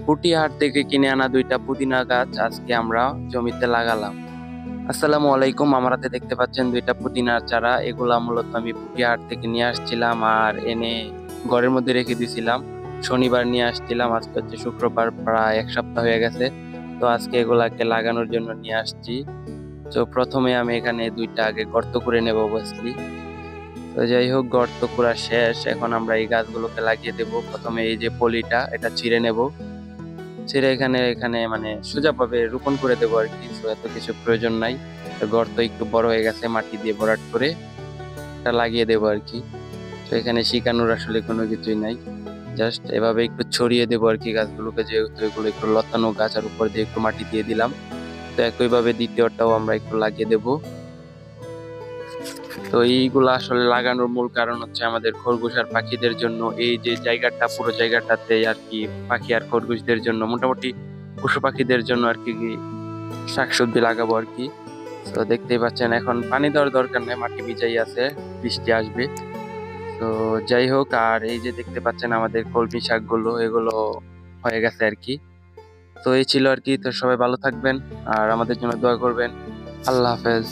পুটিহাট থেকে কিনে আনা দুইটা পুদিনা গাছ আজকে আমরা জমিতে লাগালাম। আসসালামু আলাইকুম। আমার হাতে দেখতে পাচ্ছেন দুইটা পুদিনার চারা। এগুলা মূলত আমি পুটিহাট থেকে নিয়ে আসছিলাম আর এনে ঘরের মধ্যে রেখে দিয়েছিলাম। শনিবার নিয়ে আসছিলাম, আজকে হচ্ছে শুক্রবার, প্রায় এক সপ্তাহ হয়ে গেছে। তো আজকে এগুলাকে লাগানোর জন্য নিয়ে আসছি। তো প্রথমে আমি এখানে দুইটা আগে গর্ত করে নেবো বুঝলি। তো যাই হোক, গর্ত করা শেষ, এখন আমরা এই গাছগুলোকে লাগিয়ে দেবো। প্রথমে এই যে পলিটা এটা ছিঁড়ে নেব, ছেড়ে এখানে এখানে মানে সোজাভাবে রোপণ করে দেবো আর কি। তো এত কিছু প্রয়োজন নাই। তো গর্ত একটু বড় হয়ে গেছে, মাটি দিয়ে ভরাট করে এটা লাগিয়ে দেবো আর কি। তো এখানে শিকানোর আসলে কোনো কিছুই নাই, জাস্ট এভাবে একটু ছড়িয়ে দেবো আর কি গাছগুলোকে, যেহেতু এগুলো একটু লতানো গাছ, আর উপর দিয়ে একটু মাটি দিয়ে দিলাম। তো একইভাবে দ্বিতীয়টাও আমরা একটু লাগিয়ে দেবো। তো এইগুলো আসলে লাগানোর মূল কারণ হচ্ছে আমাদের খরগোশ আর পাখিদের জন্য। এই যে জায়গাটা, পুরো জায়গাটাতে আর কি পাখি আর খরগোশদের জন্য, মোটামুটি পশু পাখিদের জন্য আর কি শাকসবজি লাগাবো আর কি। তো দেখতেই পাচ্ছেন এখন পানি দেওয়ার দরকার নেই, মাটি ভিজাই আছে, বৃষ্টি আসবে। তো যাই হোক, আর এই যে দেখতে পাচ্ছেন আমাদের কলমি শাকগুলো, এগুলো হয়ে গেছে আর কি। তো এই ছিল আর কি। তো সবাই ভালো থাকবেন আর আমাদের জন্য দোয়া করবেন। আল্লাহ হাফেজ।